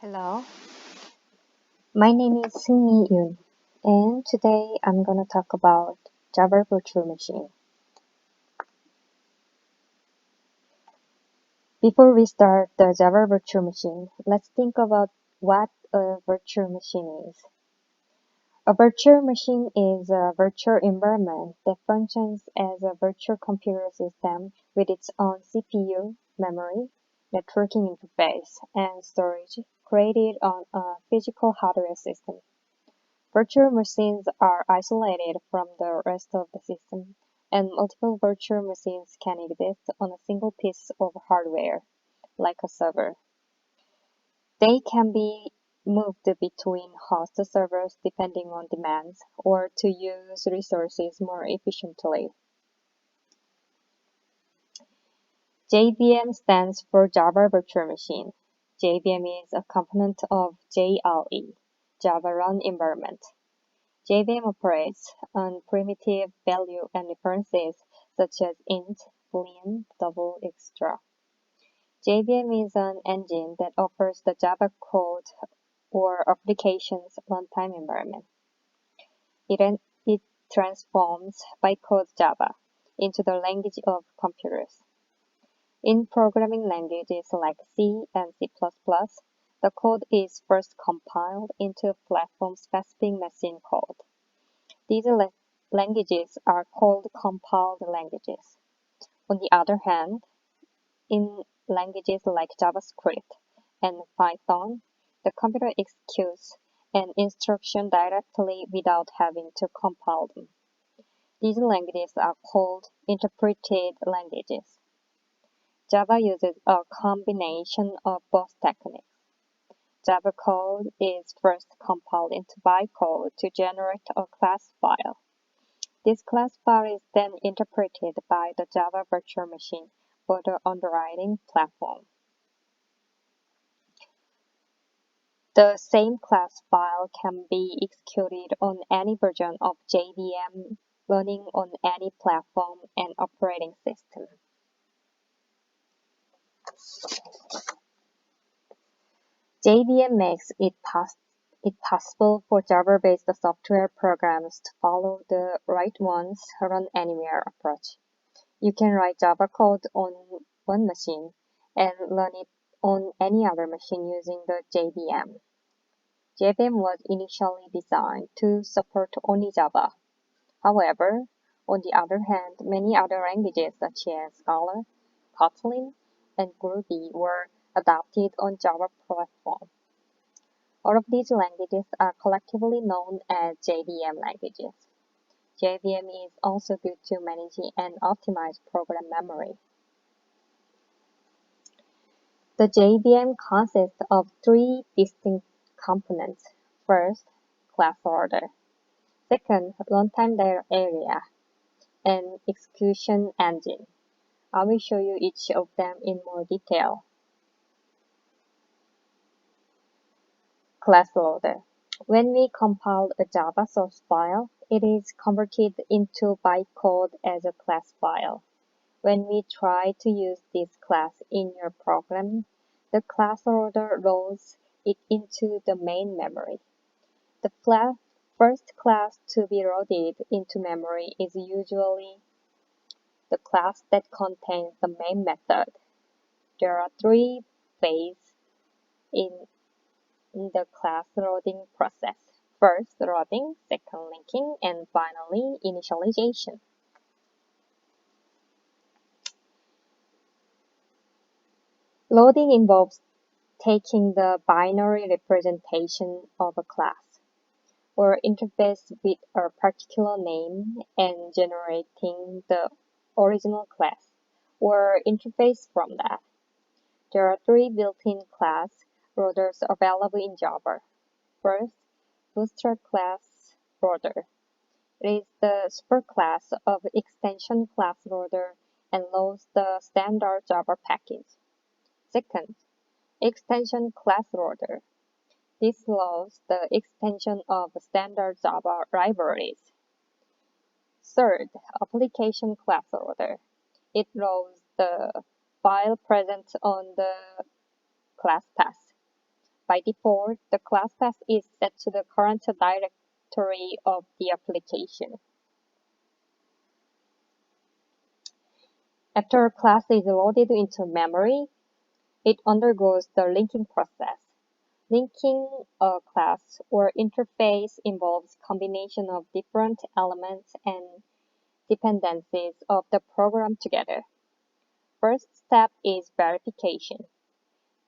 Hello, my name is Seung Yoon, and today I'm gonna talk about Java Virtual Machine. Before we start the Java Virtual Machine, let's think about what a virtual machine is. A virtual machine is a virtual environment that functions as a virtual computer system with its own CPU, memory, networking interface, and storage created on a physical hardware system. Virtual machines are isolated from the rest of the system, and multiple virtual machines can exist on a single piece of hardware, like a server. They can be moved between host servers depending on demands, or to use resources more efficiently. JVM stands for Java Virtual Machine. JVM is a component of JRE, Java Run Environment. JVM operates on primitive value and references such as int, boolean, double, etc. JVM is an engine that offers the Java code or application's runtime environment. It transforms bytecode Java into the language of computers. In programming languages like C and C++, the code is first compiled into platform-specific machine code. These languages are called compiled languages. On the other hand, in languages like JavaScript and Python, the computer executes an instruction directly without having to compile them. These languages are called interpreted languages. Java uses a combination of both techniques. Java code is first compiled into bytecode to generate a class file. This class file is then interpreted by the Java Virtual Machine for the underwriting platform. The same class file can be executed on any version of JVM running on any platform and operating system. JVM makes it possible for Java-based software programs to follow the write once, run anywhere approach. You can write Java code on one machine and run it on any other machine using the JVM. JVM was initially designed to support only Java. However, on the other hand, many other languages such as Scala, Kotlin, and Groovy were adopted on Java platform. All of these languages are collectively known as JVM languages. JVM is also good to manage and optimize program memory. The JVM consists of three distinct components. First, class order. Second, runtime area and execution engine. I will show you each of them in more detail. Class loader. When we compile a Java source file, it is converted into bytecode as a class file. When we try to use this class in your program, the class loader loads it into the main memory. The first class to be loaded into memory is usually the class that contains the main method. There are three phases in the class loading process. First, loading, second, linking, and finally, initialization. Loading involves taking the binary representation of a class or interface with a particular name and generating the original class or interface from that. There are three built-in class loaders available in Java. First, Bootstrap class loader. It is the superclass of extension class loader and loads the standard Java package. Second, extension class loader. This loads the extension of standard Java libraries. Third, application class loader. It loads the file present on the class path. By default, the class path is set to the current directory of the application. After a class is loaded into memory, it undergoes the linking process. Linking a class or interface involves combination of different elements and dependencies of the program together. First step is verification.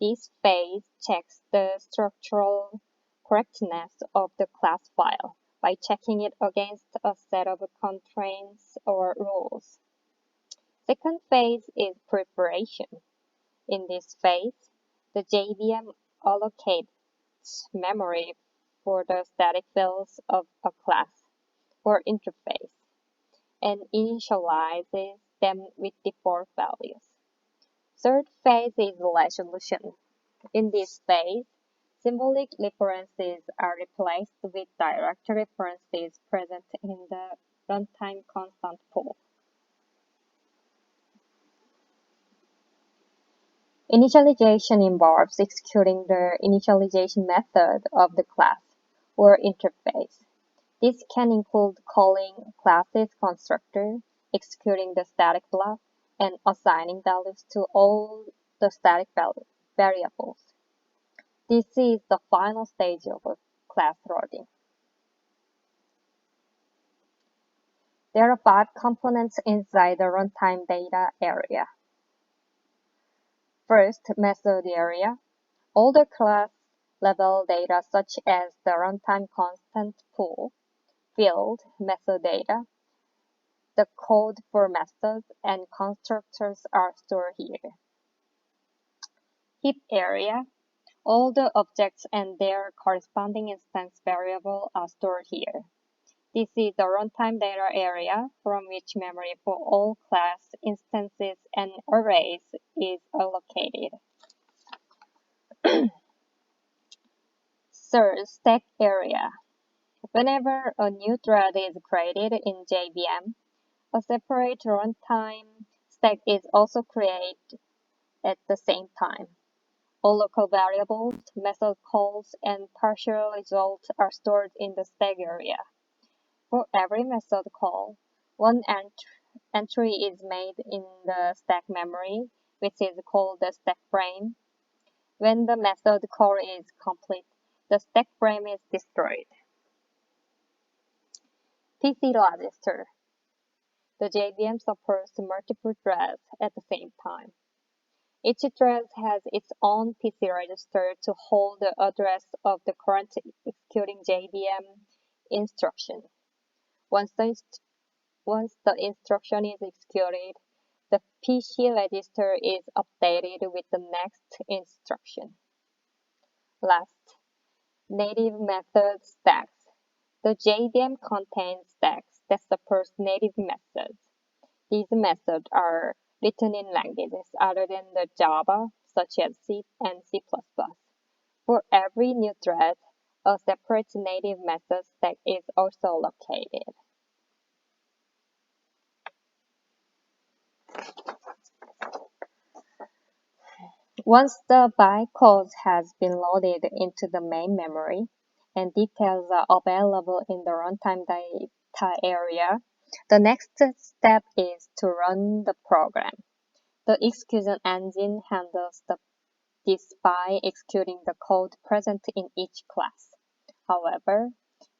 This phase checks the structural correctness of the class file by checking it against a set of constraints or rules. Second phase is preparation. In this phase, the JVM allocates memory for the static fields of a class or interface and initializes them with default values. Third phase is resolution. In this phase, symbolic references are replaced with direct references present in the runtime constant pool. Initialization involves executing the initialization method of the class or interface. This can include calling class's constructor, executing the static block, and assigning values to all the static variables. This is the final stage of class loading. There are 5 components inside the runtime data area. First, method area. All the class level data such as the runtime constant pool, field, method data, the code for methods and constructors are stored here. Heap area. All the objects and their corresponding instance variable are stored here. This is the runtime data area from which memory for all class instances and arrays is allocated. Third, stack area. Whenever a new thread is created in JVM, a separate runtime stack is also created at the same time. All local variables, method calls, and partial results are stored in the stack area. For every method call, one entry is made in the stack memory, which is called the stack frame. When the method call is complete, the stack frame is destroyed. PC register. The JVM supports multiple threads at the same time. Each thread has its own PC register to hold the address of the current executing JVM instruction. Once the instruction is executed, the PC register is updated with the next instruction. Last, native method stacks. The JVM contains stacks that support native methods. These methods are written in languages other than the Java, such as C and C++. For every new thread, a separate native method stack is also located. Once the bytecode has been loaded into the main memory and details are available in the runtime data area, the next step is to run the program. The execution engine handles this by executing the code present in each class. However,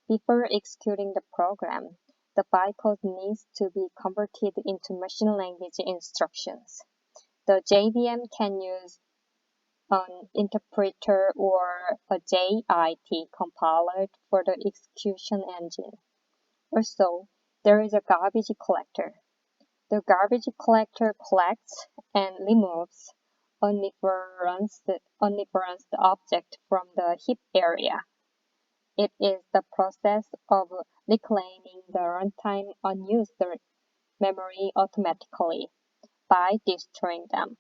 before executing the program, the bytecode needs to be converted into machine language instructions. The JVM can use an interpreter or a JIT compiler for the execution engine. Also, there is a garbage collector. The garbage collector collects and removes unreferenced object from the heap area. It is the process of reclaiming the runtime unused memory automatically by destroying them.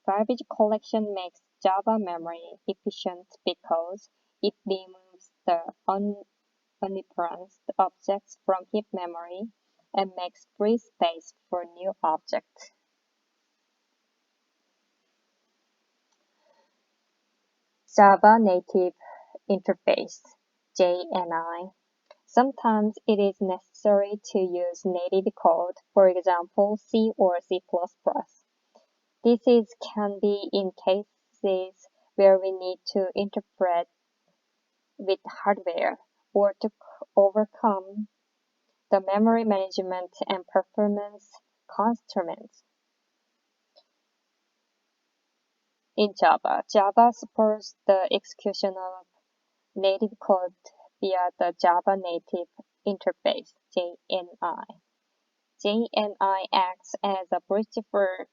Garbage collection makes Java memory efficient because it removes the unreferenced objects from heap memory and makes free space for new objects. Java Native Interface, JNI. Sometimes it is necessary to use native code, for example, C or C++. Can be in cases where we need to interpret with hardware or to overcome the memory management and performance constraints. In Java, Java supports the execution of native code via the Java Native Interface, JNI. JNI acts as a bridge for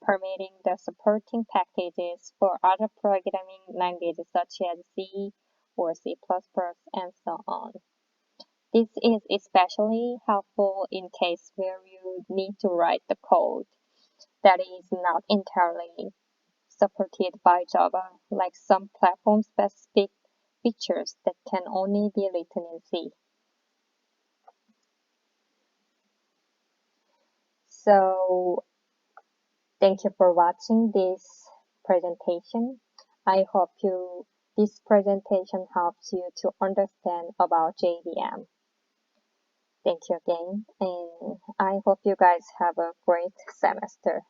permitting the supporting packages for other programming languages such as C or C++ and so on. This is especially helpful in case where you need to write the code that is not entirely supported by Java, like some platform-specific features that can only be written in C. So, thank you for watching this presentation. I hope this presentation helps you to understand about JVM. Thank you again, and I hope you guys have a great semester.